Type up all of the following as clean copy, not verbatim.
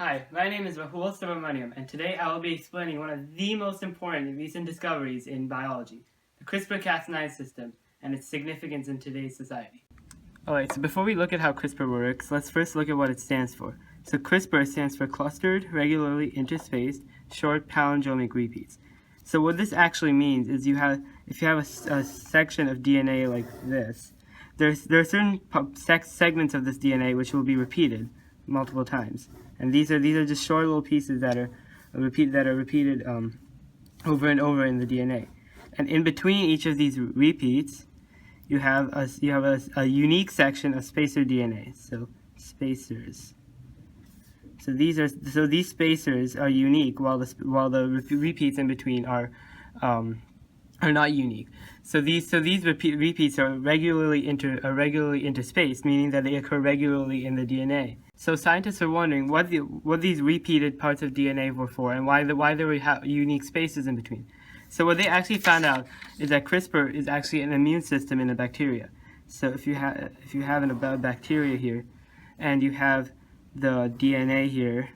Hi, my name is Rahul Subramaniam, and today I will be explaining one of the most important recent discoveries in biology, the CRISPR-Cas9 system, and its significance in today's society. Alright, so before we look at how CRISPR works, let's first look at what it stands for. So CRISPR stands for Clustered, Regularly Interspaced, Short Palindromic Repeats. So what this actually means is if you have a section of DNA like this, there are certain segments of this DNA which will be repeated multiple times, and these are just short little pieces that are repeated over and over in the DNA. And in between each of these repeats, you have a unique section of spacer DNA. So spacers. So these spacers are unique, while the repeats in between are not unique. So these repeats are regularly interspaced, meaning that they occur regularly in the DNA. So scientists are wondering what these repeated parts of DNA were for, and why there were unique spaces in between. So what they actually found out is that CRISPR is actually an immune system in a bacteria. So if you have a bacteria here, and you have the DNA here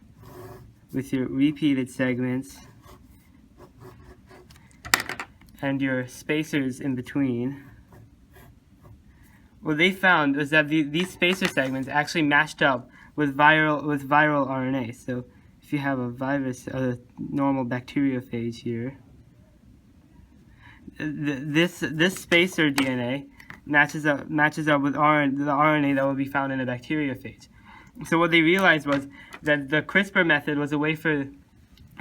with your repeated segments and your spacers in between, what they found was that these spacer segments actually matched up with viral RNA. So if you have a normal bacteriophage here, this spacer DNA matches up with the RNA that will be found in a bacteriophage. So what they realized was that the CRISPR method was a way for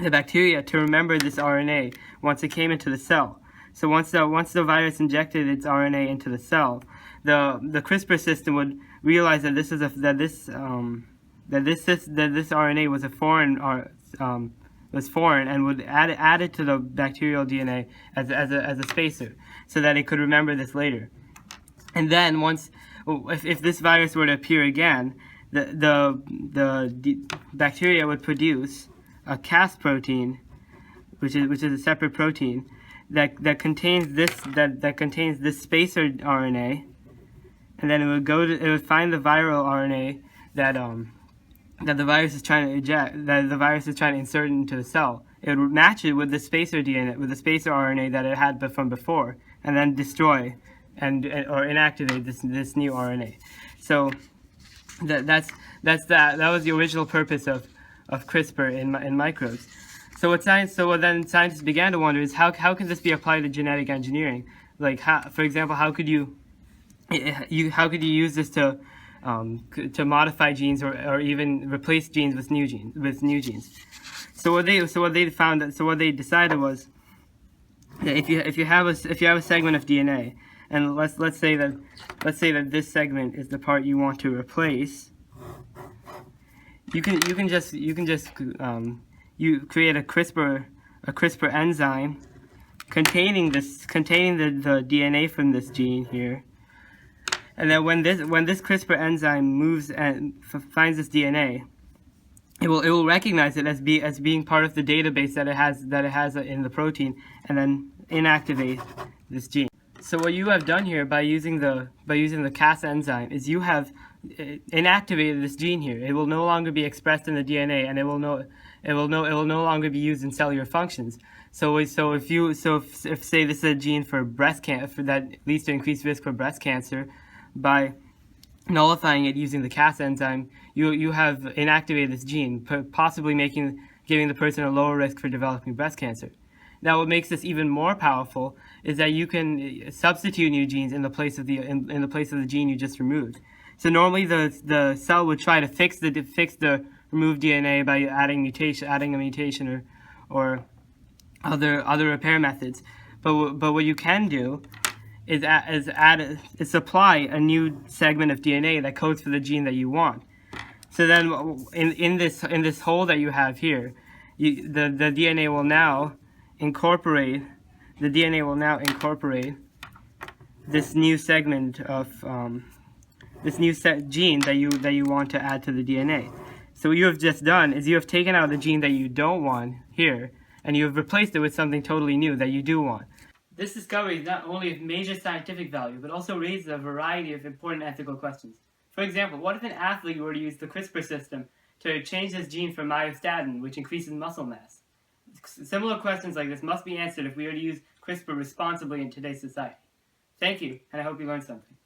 the bacteria to remember this RNA once it came into the cell. So once the virus injected its RNA into the cell, the CRISPR system would realize that this RNA was foreign and would add it to the bacterial DNA as a spacer, so that it could remember this later. And then if this virus were to appear again, the bacteria would produce a Cas protein, which is a separate protein that contains this spacer RNA, and then it would find the viral RNA that the virus is trying to insert into the cell. It would match it with the spacer DNA, with the spacer RNA that it had from before, and then destroy or inactivate this new RNA. So that was the original purpose of CRISPR in microbes. So what then scientists began to wonder is how can this be applied to genetic engineering? Like, for example, how could you use this to modify genes or even replace genes with new genes? So what they decided was that if you have a segment of DNA, and let's say that this segment is the part you want to replace, you create a CRISPR enzyme containing the DNA from this gene here, and then when this CRISPR enzyme moves and finds this DNA, it will recognize it as being part of the database that it has in the protein, and then inactivate this gene. So what you have done here by using the Cas enzyme is you have inactivated this gene here. It will no longer be expressed in the DNA, and it will no longer be used in cellular functions. So if say this is a gene for breast cancer that leads to increased risk for breast cancer, by nullifying it using the Cas enzyme, you have inactivated this gene, possibly giving the person a lower risk for developing breast cancer. Now, what makes this even more powerful is that you can substitute new genes in the place of the gene you just removed. So normally the cell would try to fix the removed DNA by adding a mutation or other repair methods. But what you can do is supply a new segment of DNA that codes for the gene that you want. So then in this hole that you have here, the DNA will now incorporate this new segment of this new gene that you want to add to the DNA. So what you have just done is you have taken out the gene that you don't want here, and you have replaced it with something totally new that you do want. This discovery is not only of major scientific value, but also raises a variety of important ethical questions. For example, what if an athlete were to use the CRISPR system to change this gene for myostatin, which increases muscle mass? Similar questions like this must be answered if we are to use CRISPR responsibly in today's society. Thank you, and I hope you learned something.